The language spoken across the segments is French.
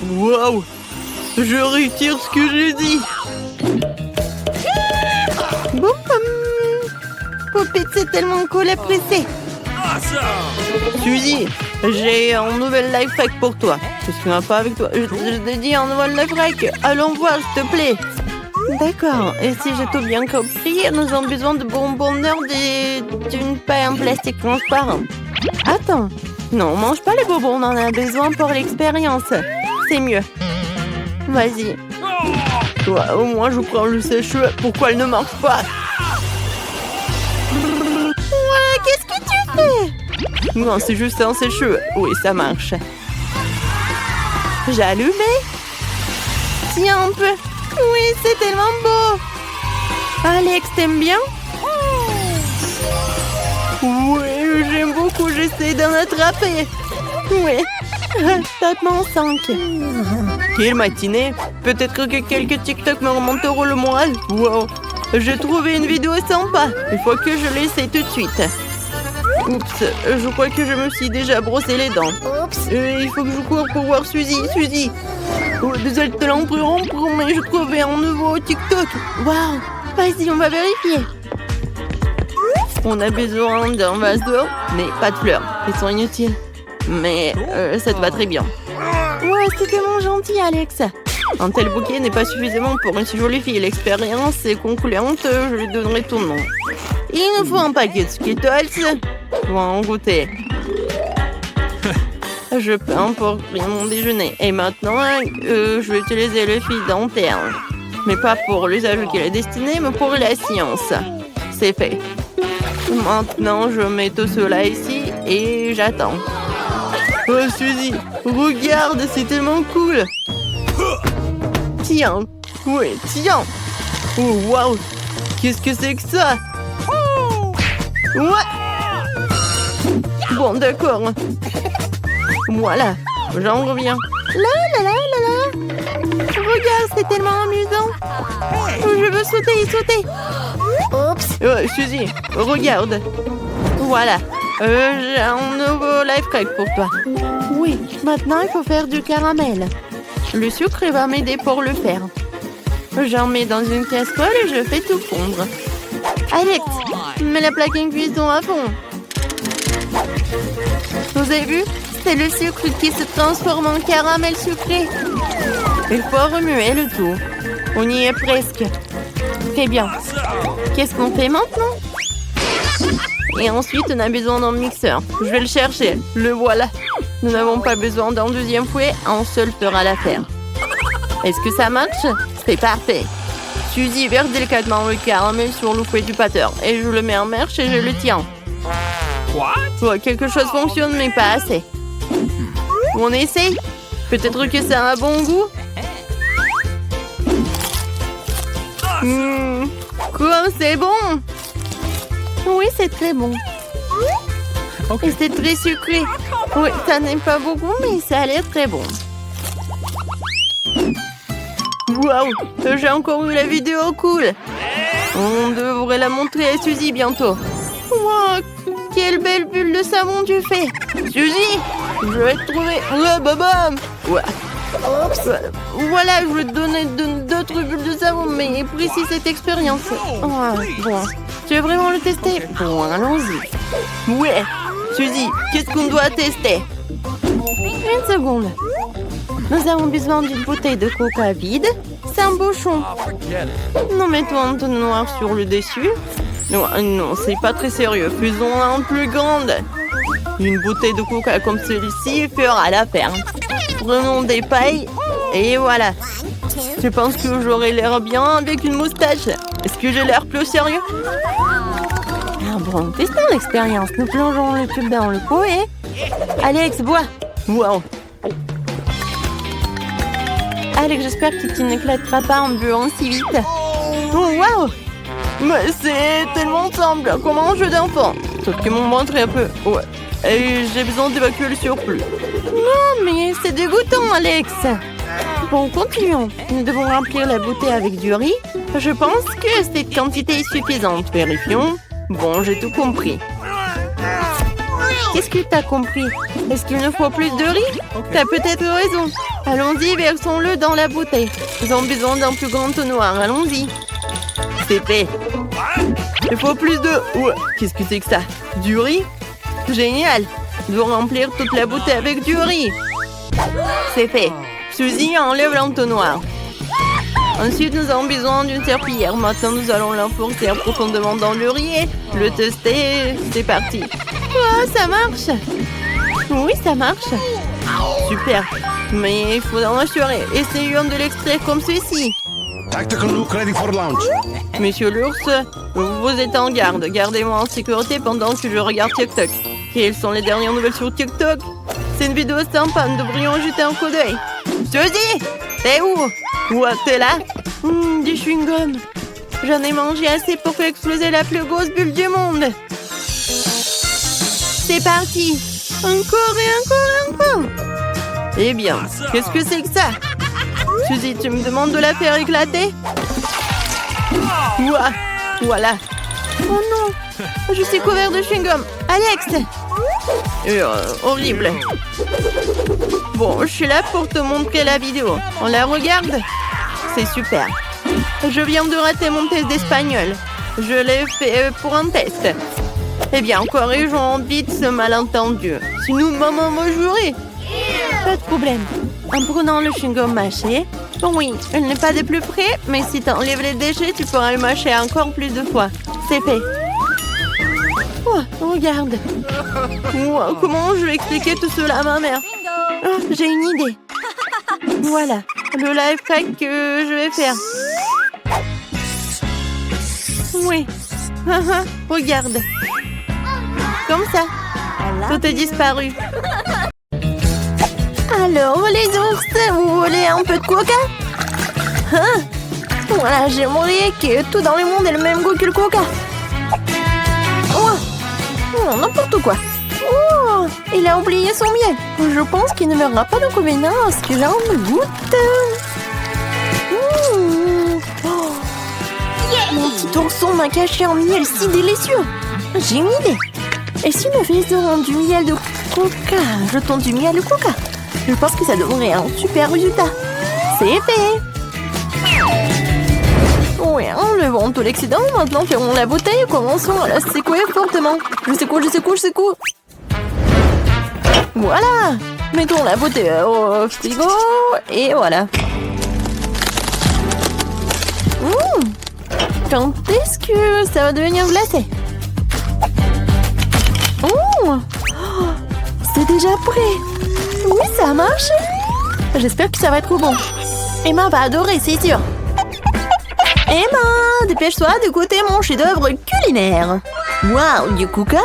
Waouh! Je retire ce que j'ai dit. Boum, boum. Poupette, c'est tellement cool à presser. Suzy, j'ai un nouvel life hack pour toi. Je suis pas avec toi. Je t'ai dit un nouvel life hack. Allons voir, s'il te plaît. D'accord. Et si j'ai tout bien compris, nous avons besoin de bonbons nerds d'une paille en plastique transparent. Attends. Non, mange pas les bonbons, on en a besoin pour l'expérience. C'est mieux. Vas-y. Toi, au moins, je prends le sèche-cheveux. Pourquoi elle ne marche pas? Ouais, qu'est-ce que tu fais? Non, c'est juste un sèche-cheveux. Oui, ça marche. J'ai allumé. Tiens un peu. Oui, c'est tellement beau. Alex, t'aimes bien? Oui, j'aime beaucoup. J'essaie d'en attraper. Oui. Tape-moi en 5. Quelle matinée. Peut-être que quelques TikTok me remonteront le moral. Wow. J'ai trouvé une vidéo sympa. Il faut que je l'essaie tout de suite. Oups, je crois que je me suis déjà brossé les dents. Oups. Il faut que je cours pour voir Suzy. Suzy. Oh, désolé de te l'interrompre, mais je trouvais un nouveau TikTok. Waouh. Vas-y, on va vérifier. On a besoin d'un vase d'eau, mais pas de fleurs. Ils sont inutiles. Mais ça te va très bien. Ouais, c'est tellement gentil, Alex. Un tel bouquet n'est pas suffisamment pour une si jolie fille. L'expérience est concluante, je lui donnerai ton nom. Il nous faut un paquet de Skittles pour en goûter. Je peux emporter mon déjeuner. Et maintenant, je vais utiliser le fil dentaire. Mais pas pour l'usage qu'il est destiné, mais pour la science. C'est fait. Maintenant, je mets tout cela ici et j'attends. Oh, Suzy, regarde, c'est tellement cool. Tiens. Oui, tiens. Oh, waouh. Qu'est-ce que c'est que ça? Ouais. Bon, d'accord. Voilà, j'en reviens. Là, là, là, là, là. Regarde, c'est tellement amusant. Je veux sauter et sauter. Oups. Suzy, regarde. Voilà, j'ai un nouveau life hack pour toi. Oui, maintenant il faut faire du caramel. Le sucre va m'aider pour le faire. J'en mets dans une casserole et je fais tout fondre. Alex, mets la plaque en cuisson à fond. Vous avez vu? C'est le sucre qui se transforme en caramel sucré. Il faut remuer le tout. On y est presque. Très bien. Qu'est-ce qu'on fait maintenant? Et ensuite, on a besoin d'un mixeur. Je vais le chercher. Le voilà. Nous n'avons pas besoin d'un deuxième fouet. Un seul fera l'affaire. Est-ce que ça marche? C'est parfait. Suzy verse délicatement le caramel sur le fouet du batteur. Et je le mets en marche et je le tiens. Ouais, quelque chose fonctionne, mais pas assez. On essaye? Peut-être que ça a un bon goût? Quoi, c'est bon? Oui, c'est très bon. Okay. Et c'est très sucré. Oui, ça n'est pas beaucoup, mais ça a l'air très bon. Waouh, j'ai encore eu la vidéo cool. On devrait la montrer à Suzy bientôt. Wow, quelle belle bulle de savon tu fais. Suzy, je vais te trouver. Ouais, babam. Ouais. Oups. Voilà, je vais te donner d'autres bulles de savon, mais précise cette expérience. Ouais, bon. Tu veux vraiment le tester? Bon, allons-y. Ouais. Suzy, qu'est-ce qu'on doit tester? Une seconde. Nous avons besoin d'une bouteille de coca vide. C'est un bouchon. Nous mettons un tonneau noir sur le dessus. Non, non, c'est pas très sérieux. Faisons un plus grande. Une bouteille de coca comme celle-ci fera l'affaire. Prenons des pailles et voilà. Je pense que j'aurai l'air bien avec une moustache. Est-ce que j'ai l'air plus sérieux? Ah bon, testons l'expérience. Nous plongeons le tube dans le pot et... Alex, bois. Wow. Alex, j'espère que tu n'éclateras pas en buvant si vite. Oh, wow. Mais c'est tellement simple, comme un jeu d'enfant. Sauf que mon ventre est un peu... Ouais. Et j'ai besoin d'évacuer le surplus. Non, mais c'est dégoûtant, Alex. Bon, continuons. Nous devons remplir la bouteille avec du riz. Je pense que cette quantité est suffisante. Vérifions. Bon, j'ai tout compris. Qu'est-ce que tu as compris? Est-ce qu'il nous faut plus de riz? T'as peut-être raison. Allons-y, versons-le dans la bouteille. Ils ont besoin d'un plus grand tonnoir. Allons-y. C'est fait. Il faut plus de... Ouais, qu'est-ce que c'est que ça? Du riz? Génial. Je dois remplir toute la bouteille avec du riz. C'est fait. Suzy, enlève l'entonnoir. Ensuite, nous avons besoin d'une serpillière. Maintenant, nous allons l'enfourcer profondément dans le riz et le tester. C'est parti. Oh, ça marche. Oui, ça marche. Super. Mais il faut en assurer. Essayons de l'extraire comme ceci. Tactical look ready for launch. Monsieur l'ours, vous êtes en garde. Gardez-moi en sécurité pendant que je regarde TikTok. Quelles sont les dernières nouvelles sur TikTok? C'est une vidéo sympa, nous devrions jeter un coup d'œil. Suzy, t'es où? Ouais, t'es là? Du chewing-gum. J'en ai mangé assez pour faire exploser la plus grosse bulle du monde. C'est parti. Encore et encore et encore. Eh bien, qu'est-ce que c'est que ça? Suzy, tu me demandes de la faire éclater? Ouah, voilà. Oh non, je suis couvert de chewing-gum. Alex! Horrible. Bon, je suis là pour te montrer la vidéo. On la regarde? C'est super. Je viens de rater mon test d'espagnol. Je l'ai fait pour un test. Eh bien, corrigeons vite ce malentendu. Sinon, maman va jurer. Pas de problème. En prenant le chewing-gum mâché. Oui, il n'est pas des plus frais, mais si tu enlèves les déchets, tu pourras le mâcher encore plus de fois. C'est fait. Oh, regarde. Oh, comment je vais expliquer tout cela à ma mère? Oh, j'ai une idée. Voilà, le life hack que je vais faire. Oui. Regarde. Comme ça. Tout est disparu. Alors, les ours, vous voulez un peu de coca? Voilà, j'aimerais que tout dans le monde ait le même goût que le coca. Oh, n'importe quoi. Oh, il a oublié son miel. Je pense qu'il ne meura pas d'inconvénient à ce que j'en goûte. Oh. Mon petit ourson m'a caché un miel si délicieux. J'ai une idée. Et si nous faisions du miel de coca? Jetons du miel de coca. Je pense que ça donnerait un super résultat. C'est fait. Oui, enlevons tout l'excédent. Maintenant, fermons la bouteille et commençons à la secouer fortement. Je secoue. Voilà. Mettons la bouteille au frigo. Et voilà. Quand est-ce que ça va devenir glacé? Oh, c'est déjà prêt. Oui, ça a marché. J'espère que ça va être bon. Emma va adorer, c'est sûr. Emma, dépêche-toi de goûter mon chef-d'œuvre culinaire. Waouh, du coca.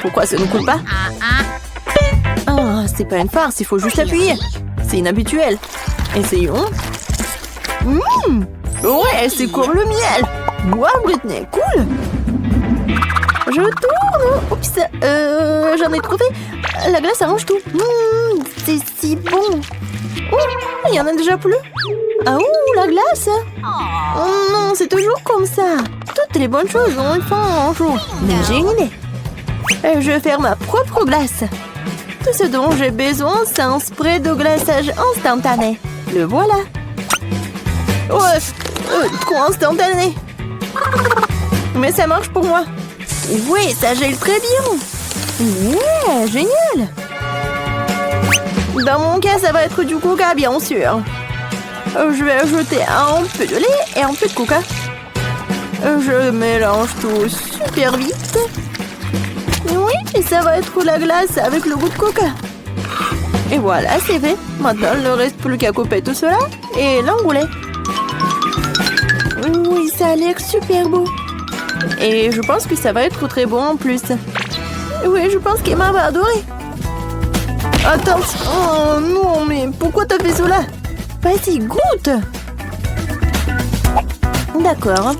Pourquoi ça ne coule pas? Ah, c'est pas une farce, il faut juste appuyer. C'est inhabituel. Essayons. Ouais, c'est court le miel. Waouh, Britney, cool. Je tourne. Oups, j'en ai trop fait. La glace arrange tout. C'est si bon. Oh, il y en a déjà plus. Ah ouh, la glace. Oh non, c'est toujours comme ça. Toutes les bonnes choses ont une fin un jour. Mais j'ai une idée. Je vais faire ma propre glace. Tout ce dont j'ai besoin, c'est un spray de glaçage instantané. Le voilà. Ouais, trop instantané. Mais ça marche pour moi. Oui, ça gèle très bien. Ouais, génial. Dans mon cas, ça va être du coca, bien sûr. Je vais ajouter un peu de lait et un peu de coca. Je mélange tout super vite. Oui, et ça va être la glace avec le goût de coca. Et voilà, c'est fait. Maintenant, il ne reste plus qu'à couper tout cela et l'enrouler. Oui, ça a l'air super beau. Et je pense que ça va être très bon en plus. Oui, je pense qu'Emma va adorer. Attends. Oh non, mais pourquoi t'as fait cela? Vas-y, goûte. D'accord.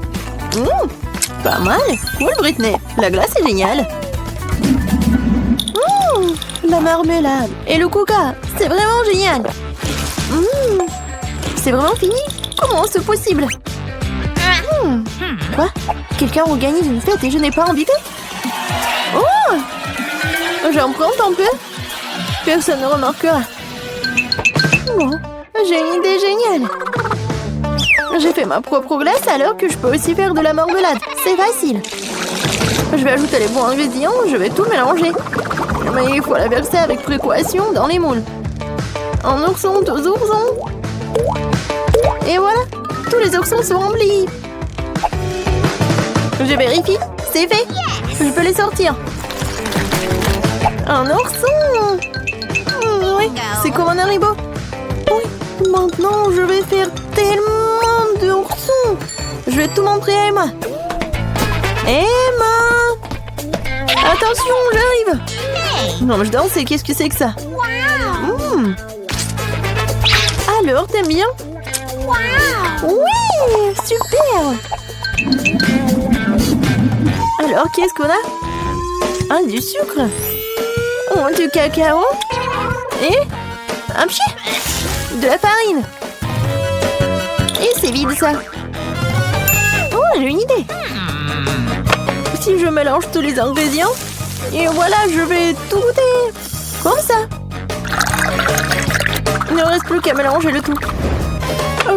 Pas mal. Cool, Britney. La glace est géniale. La marmelade et le coca. C'est vraiment génial. C'est vraiment fini? Comment c'est possible? Quoi? Quelqu'un organise une fête et je n'ai pas invité? Oh! J'en prends un peu. Personne ne remarquera. Bon, j'ai une idée géniale. J'ai fait ma propre glace alors que je peux aussi faire de la marmelade. C'est facile. Je vais ajouter les bons ingrédients, je vais tout mélanger. Mais il faut la verser avec précaution dans les moules. Un ourson, 2 oursons. Et voilà, tous les oursons sont remplis. Je vérifie, c'est fait. Je peux les sortir. Un ourson. Oui, c'est comme un haribo. Oui, maintenant je vais faire tellement d'oursons. Je vais tout montrer à Emma. Emma! Attention, j'arrive! Non, mais je danse, qu'est-ce que c'est que ça? Alors, t'aimes bien? Oui! Super! Alors, qu'est-ce qu'on a? Ah, du sucre! Oh, du cacao! Et un pied! De la farine! Et c'est vide, ça! Oh, j'ai une idée! Si je mélange tous les ingrédients, et voilà, je vais tout goûter. Comme ça. Il ne reste plus qu'à mélanger le tout.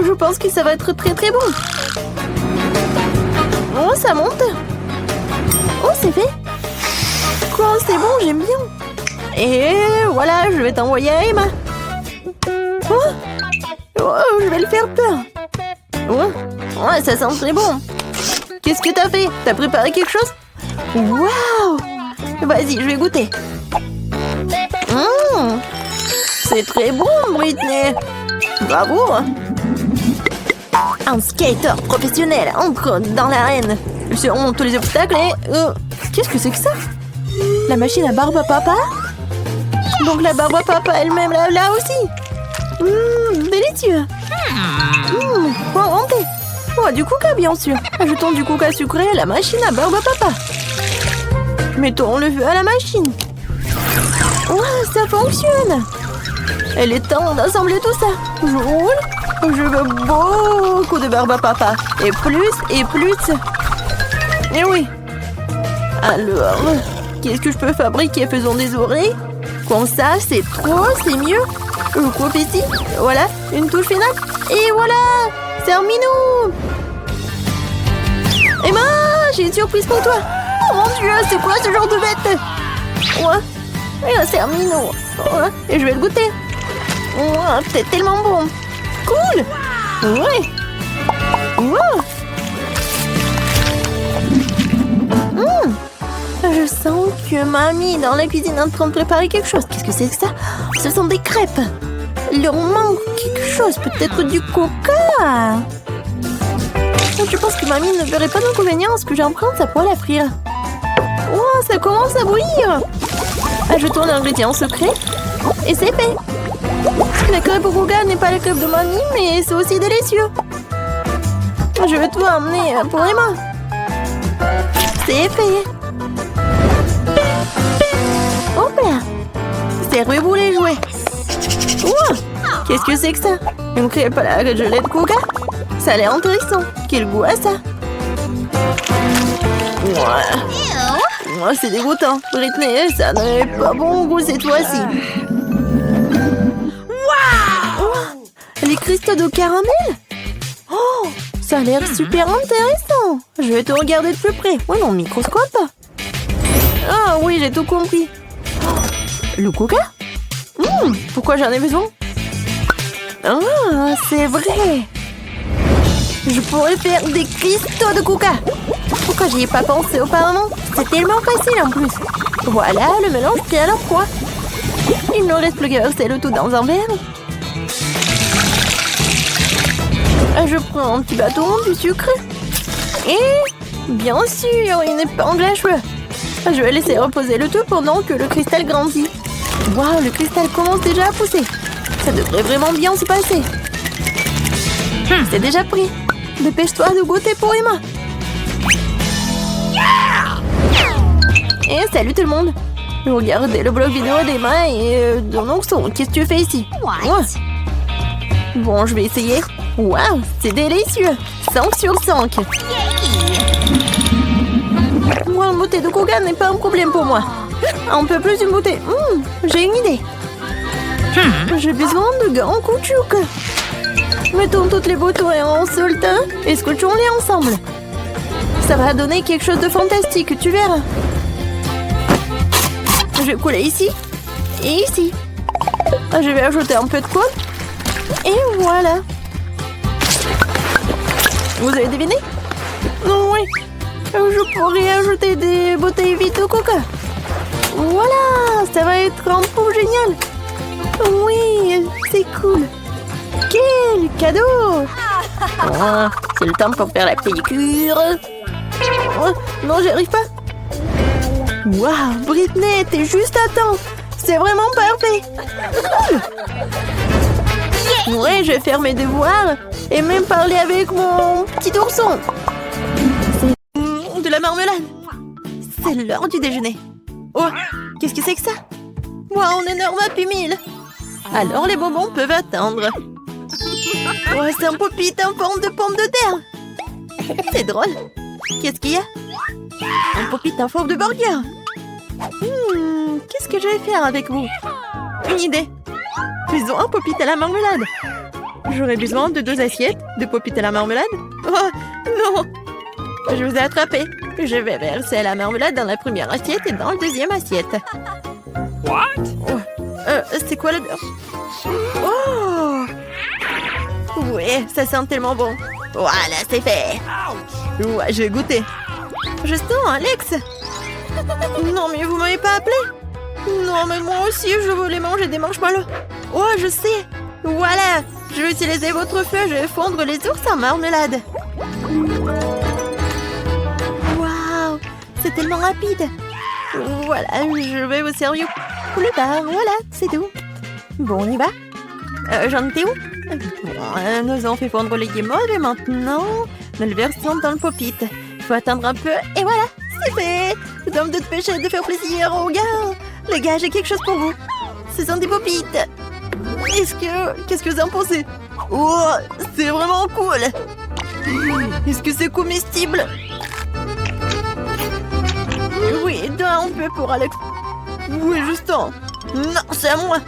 Je pense que ça va être très très bon. Oh, ça monte. Oh, c'est fait. Quoi, c'est bon, j'aime bien. Et voilà, je vais t'envoyer à Emma. Oh, je vais le faire peur. Oh, ça sent très bon. Qu'est-ce que t'as fait? T'as préparé quelque chose? Waouh! Vas-y, je vais goûter. C'est très bon, Britney. Bravo! Un skater professionnel entre dans l'arène. Il surmonte tous les obstacles et... qu'est-ce que c'est que ça? La machine à barbe à papa? Donc la barbe à papa elle-même là aussi. Délicieux. Bon, montez. Oh, du coca, bien sûr. Ajoutons du coca sucré à la machine à barbe à papa. Mettons le feu à la machine. Oh, ça fonctionne. Il est temps d'assembler tout ça. Je roule. Je veux beaucoup de barbe à papa. Et plus, et plus. Et oui. Alors, qu'est-ce que je peux fabriquer? Faisons des oreilles. Comme ça, c'est trop, c'est mieux. Je coupe ici. Voilà, une touche finale. Et voilà. Terminou! Emma, j'ai une surprise pour toi! Oh mon Dieu, c'est quoi ce genre de bête? Ouais, c'est un minot. Ouais, et je vais le goûter. Ouais, c'est tellement bon. Cool! Ouais! Wow! Je sens que mamie est dans la cuisine en train de préparer quelque chose. Qu'est-ce que c'est que ça? Ce sont des crêpes. Il leur manque quelque chose, peut-être du coca. Je pense que mamie ne verrait pas d'inconvénient à ce que j'emprunte sa poêle à frire. Oh, ça commence à bouillir. Ajoutons l'ingrédient secret et c'est fait. La crêpe au coca n'est pas la crêpe de mamie, mais c'est aussi délicieux. Je vais tout emmener pour Emma. C'est fait. Hop là. C'est reboulé jouet. Wow. Qu'est-ce que c'est que ça? Une crêpe à la gelée de coca? Ça a l'air intéressant. Quel goût a ça? Ouais, c'est dégoûtant. Britney, ça n'est pas bon goût cette fois-ci. Wow! Les cristaux de caramel? Oh, ça a l'air super intéressant. Je vais te regarder de plus près. Ouais, dans le microscope. Ah oui, j'ai tout compris. Le coca? Pourquoi j'en ai besoin? Ah, c'est vrai. Je pourrais faire des cristaux de coca. Pourquoi j'y ai pas pensé auparavant? C'est tellement facile en plus. Voilà, le mélange prêt à leur poids. Il ne reste plus qu'à verser le tout dans un verre. Je prends un petit bâton, du sucre. Et, bien sûr, une épingle à cheveux. Je vais laisser reposer le tout pendant que le cristal grandit. Waouh, le cristal commence déjà à pousser. Ça devrait vraiment bien se passer. C'est déjà pris. Dépêche-toi de goûter pour Emma. Et salut tout le monde. Regardez le blog vidéo d'Emma et de mon son. Qu'est-ce que tu fais ici? Bon, je vais essayer. Waouh, c'est délicieux. 5 sur 5. Moi, une bouteille de coca n'est pas un problème pour moi. Un peu plus d'une bouteille. J'ai une idée. J'ai besoin de gants caoutchouc. Mettons toutes les boutons en seul teint et scotchons-les ensemble. Ça va donner quelque chose de fantastique, tu verras. Je vais coller ici et ici. Je vais ajouter un peu de colle. Et voilà. Vous avez deviné? Oui. Je pourrais ajouter des bouteilles vides de coca. Voilà, ça va être un pot génial. Oui, c'est cool. Quel cadeau! Oh, c'est le temps pour faire la pédicure. Oh, non, j'y arrive pas. Waouh, Britney, t'es juste à temps. C'est vraiment parfait. Ouais, je vais faire mes devoirs et même parler avec mon petit ourson. C'est de la marmelade. C'est l'heure du déjeuner. Oh, qu'est-ce que c'est que ça? Waouh, un énorme Happy Meal. Alors les bonbons peuvent attendre. Oh, c'est un pop-it en forme de pomme de terre. C'est drôle. Qu'est-ce qu'il y a? Un pop-it en forme de burger. Qu'est-ce que je vais faire avec vous? Une idée. Faisons un pop-it à la marmelade. J'aurai besoin de 2 assiettes de pop-it à la marmelade. Oh, non! Je vous ai attrapé. Je vais verser la marmelade dans la première assiette et dans la deuxième assiette. What? C'est quoi l'odeur? Oh! Oui, ça sent tellement bon. Voilà, c'est fait. Ouais, je vais goûter. Justin, Alex. Non, mais vous m'avez pas appelé? Non, mais moi aussi, je voulais manger des marshmallows. Oh, je sais. Voilà, je vais utiliser votre feu. Je vais fondre les ours en marmelade. Waouh, c'est tellement rapide. Voilà, je vais vous servir plus tard. Voilà, c'est tout. Bon, on y va. J'en étais où? Bon, nous avons fait fondre les guimauves et maintenant, nous le versons dans le pop-it. Il faut attendre un peu et voilà, c'est fait. Nous avons de péché de faire plaisir aux gars. Les gars, j'ai quelque chose pour vous. Ce sont des pop-it. Qu'est-ce que vous en pensez? Oh, c'est vraiment cool. Est-ce que c'est comestible? Oui, un peu pour Alex. Oui, Justin. Non, c'est à moi.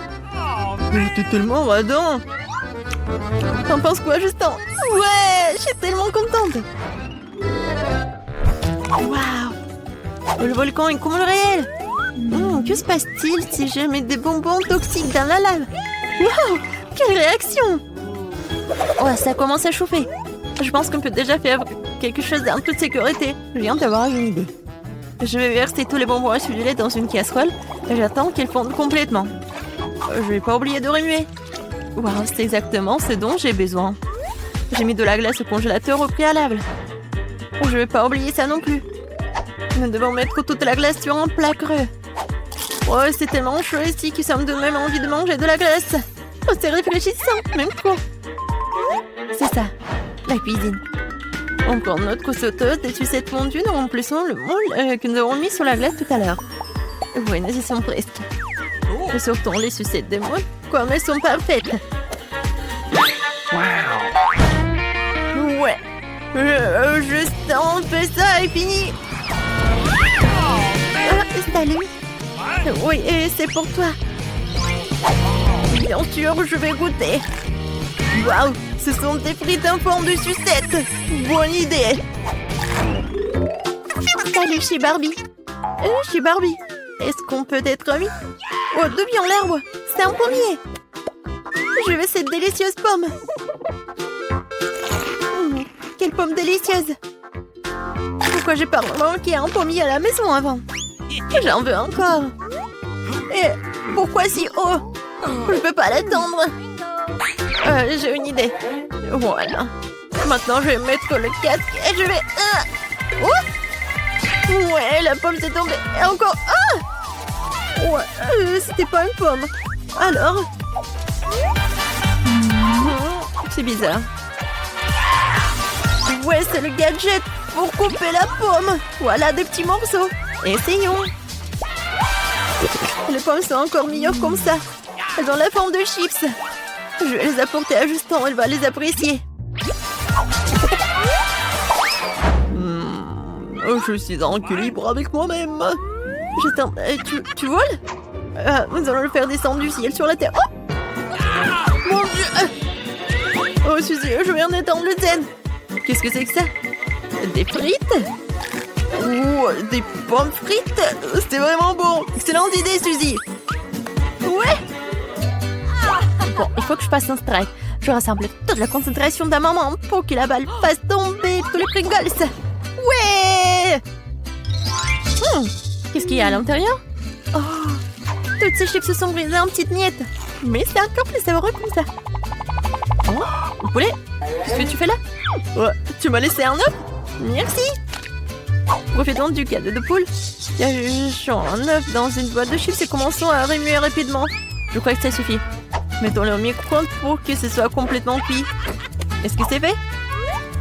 Mais t'es tellement radin. T'en penses quoi, Justin? Ouais, je suis tellement contente. Waouh, le volcan est comme le réel. Que se passe-t-il si je mets des bonbons toxiques dans la lave? Waouh, quelle réaction! Oh, ça commence à chauffer. Je pense qu'on peut déjà faire quelque chose en toute sécurité. Je viens d'avoir une idée. Je vais verser tous les bonbons acidulés dans une casserole et j'attends qu'ils fondent complètement. Je vais pas oublier de remuer. Waouh, c'est exactement ce dont j'ai besoin. J'ai mis de la glace au congélateur au préalable. Je vais pas oublier ça non plus. Nous devons mettre toute la glace sur un plat creux. Oh, c'est tellement chaud ici que ça me donne même envie de manger de la glace. Oh, c'est réfléchissant, même trop. C'est ça, la cuisine. On prend notre sauteuse, des sucettes fondues, nous remplissons le moule que nous avons mis sur la glace tout à l'heure. Oui, nous y sommes presque. Et sortons les sucettes des moules, comme elles sont parfaites. Ouais. Juste on fait ça et fini. Salut. Oui, et c'est pour toi. Bien sûr, je vais goûter. Waouh, ce sont des frites en forme de sucette. Bonne idée. Salut, je suis Barbie. Je suis Barbie. Est-ce qu'on peut être amis? Oh, deux bien l'herbe. C'est un pommier. Je veux cette délicieuse pomme. Quelle pomme délicieuse. Pourquoi j'ai pas manqué un pommier à la maison avant? J'en veux encore. Et pourquoi si haut? Je peux pas l'attendre. J'ai une idée. Voilà. Maintenant, je vais mettre le casque et je vais... Oh! Ouais, la pomme s'est tombée. Et encore... Ouais, c'était pas une pomme. Alors... C'est bizarre. Ouais, c'est le gadget pour couper la pomme. Voilà des petits morceaux. Essayons. Les pommes sont encore meilleures comme ça. Elles ont la forme de chips. Je vais les apporter à Justin, elle va les apprécier. Je suis en équilibre avec moi-même. Tu voles? Nous allons le faire descendre du ciel sur la terre. Oh! Mon Dieu! Oh, Suzy, je viens d'étendre le zen. Qu'est-ce que c'est que ça? Des frites? Oh, des pommes frites? C'était vraiment bon. Excellente idée, Suzy. Ouais. Bon, il faut que je passe un strike. Je rassemble toute la concentration d'un moment pour que la balle fasse tomber tous les Pringles. Ouais. Qu'est-ce qu'il y a à l'intérieur? Oh, toutes ces chips se sont brisées en petites miettes. Mais c'est encore plus savoureux comme ça. Oh, poulet, qu'est-ce que tu fais là? Ouais, tu m'as laissé un œuf? Merci. Profitons du cadeau de poule. Cachons un œuf dans une boîte de chips et commençons à remuer rapidement. Je crois que ça suffit. Mettons-le au micro-ondes pour que ce soit complètement cuit. Est-ce que c'est fait?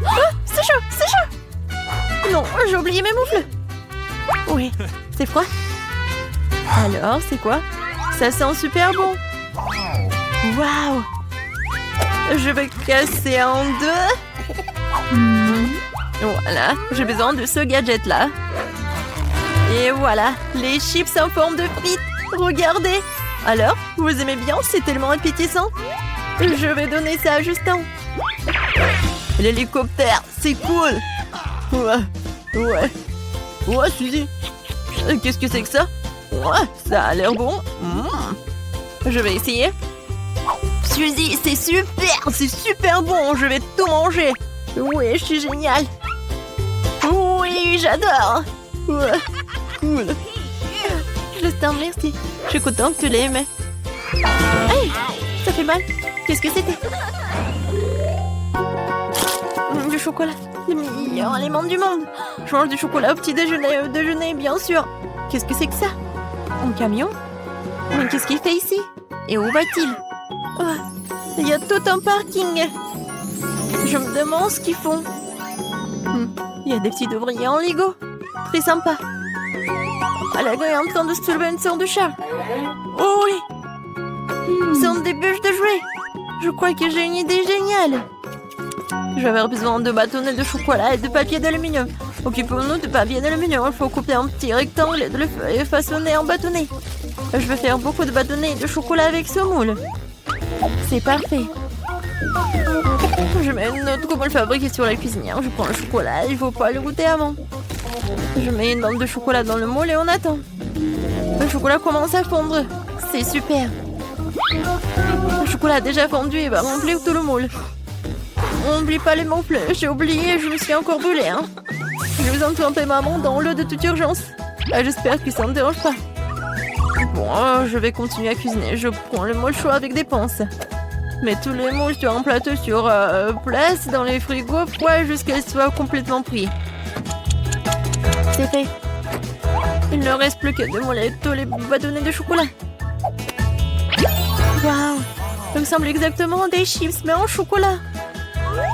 Oh, c'est chaud, c'est chaud. Non, j'ai oublié mes moufles. Oui, c'est froid. Alors, c'est quoi? Ça sent super bon. Waouh! Je vais casser en deux. Voilà, j'ai besoin de ce gadget-là. Et voilà, les chips en forme de frites. Regardez. Alors, vous aimez bien? C'est tellement appétissant. Je vais donner ça à Justin. L'hélicoptère, c'est cool. Ouais. Ouais, Suzy. Qu'est-ce que c'est que ça? Ouais, ça a l'air bon. Je vais essayer. Suzy, c'est super bon. Je vais tout manger. Oui, je suis géniale. Oui, j'adore. Ouais, cool. Justin, merci. Je suis contente que tu l'aimes. Hey, ça fait mal. Qu'est-ce que c'était? Du chocolat. Le meilleur aliment du monde. Je mange du chocolat au petit déjeuner. Au déjeuner, bien sûr. Qu'est-ce que c'est que ça? Un camion? Mais qu'est-ce qu'il fait ici? Et où va-t-il? Oh, il y a tout un parking. Je me demande ce qu'ils font. Il y a des petits ouvriers en Lego. Très sympa. Alago est en train de se soulever une sorte de chat. Oh oui! Ce sont des bûches de jouets. Je crois que j'ai une idée géniale. Je vais avoir besoin de bâtonnets de chocolat et de papier d'aluminium. Occupons-nous de papier d'aluminium. Il faut couper un petit rectangle et de le façonner en bâtonnet. Je vais faire beaucoup de bâtonnets de chocolat avec ce moule. C'est parfait. Je mets une autre moule fabriquée sur la cuisinière. Je prends le chocolat. Il ne faut pas le goûter avant. Je mets une bande de chocolat dans le moule et on attend. Le chocolat commence à fondre. C'est super. Le chocolat a déjà fondu et va remplir tout le moule. On n'oublie pas les moufles. J'ai oublié, je me suis encore brûlée. Je vais en tremper maman dans l'eau de toute urgence. J'espère que ça ne me dérange pas. Bon, je vais continuer à cuisiner. Je prends le moule chaud avec des pinces. Mets tous les moules sur un plateau sur place dans les frigos froids jusqu'à ce qu'ils soient complètement pris. C'est fait. Il ne reste plus que deux moules et tous les bâtonnets de chocolat. Waouh! Ça ressemble exactement à des chips, mais en chocolat.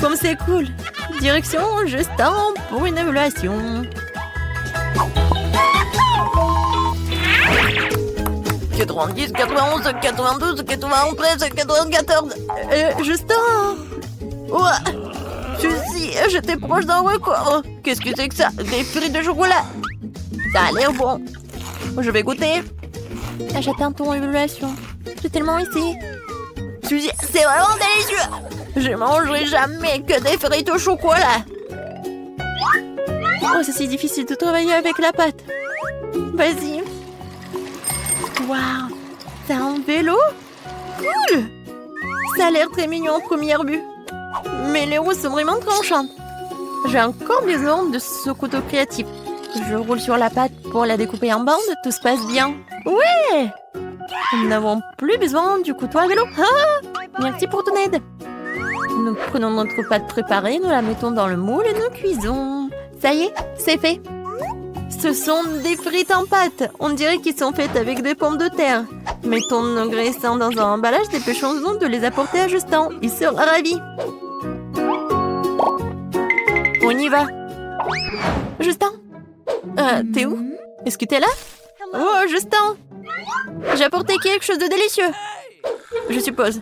Comme c'est cool. Direction Justin pour une évaluation. 90, 91, 92, 93, 94. Justin! Ouais! Suzy, j'étais proche d'un record. Qu'est-ce que c'est que ça? Des frites de chocolat. Ça a l'air bon. Je vais goûter. J'attends ton évaluation. J'ai tellement essayé. Suzy, c'est vraiment délicieux. Je mangerai jamais que des frites au chocolat. Oh, c'est si difficile de travailler avec la pâte. Vas-y. Waouh, c'est un vélo? Cool. Ça a l'air très mignon en première vue. Mais les roues sont vraiment tranchantes. J'ai encore besoin de ce couteau créatif. Je roule sur la pâte pour la découper en bandes. Tout se passe bien. Ouais! Nous n'avons plus besoin du couteau à vélo. Ah! Merci pour ton aide. Nous prenons notre pâte préparée, nous la mettons dans le moule et nous cuisons. Ça y est, c'est fait. Ce sont des frites en pâte. On dirait qu'ils sont faites avec des pommes de terre. Mettons nos graissins dans un emballage, dépêchons-nous de les apporter à Justin. Il sera ravi. On y va. Justin? T'es où? Est-ce que t'es là? Oh, Justin! J'ai apporté quelque chose de délicieux. Je suppose.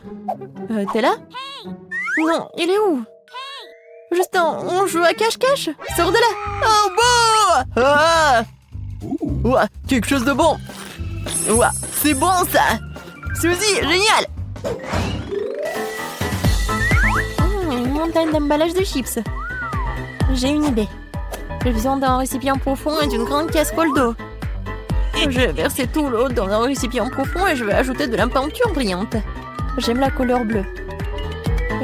T'es là? Non, il est où? Justin, on joue à cache-cache? Sors de là! Oh, bon! Ah! Ouah, quelque chose de bon! Ouah, c'est bon, ça! Suzy, génial! montagne d'emballage de chips. J'ai une idée. J'ai besoin d'un récipient profond et d'une grande casserole d'eau. Je vais verser tout l'eau dans un récipient profond et je vais ajouter de la peinture brillante. J'aime la couleur bleue.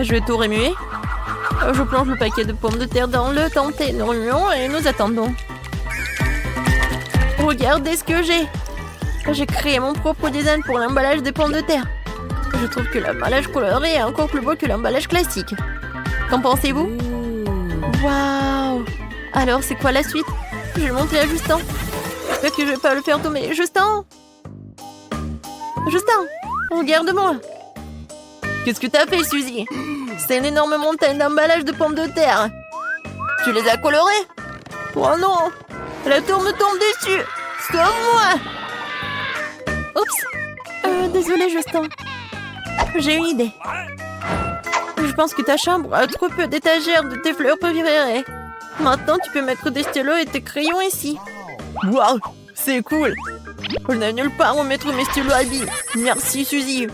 Je vais tout remuer. Je plonge le paquet de pommes de terre dans le tenté. Nous remuons et nous attendons. Regardez ce que j'ai. J'ai créé mon propre design pour l'emballage des pommes de terre. Je trouve que l'emballage coloré est encore plus beau que l'emballage classique. Qu'en pensez-vous? Waouh! Alors, c'est quoi la suite? Je vais le montrer à Justin. J'espère que je vais pas le faire tomber. Justin! Justin! Regarde-moi! Qu'est-ce que t'as fait, Suzy? C'est une énorme montagne d'emballage de pommes de terre. Tu les as colorées? Oh non! La tour me tombe dessus! Sauve-moi! Oups! Désolé, Justin. J'ai une idée. Je pense que ta chambre a trop peu d'étagères de tes fleurs préférées. Maintenant, tu peux mettre des stylos et tes crayons ici. Waouh! C'est cool! Je n'ai nulle part où mettre mes stylos à billes. Merci, Suzy.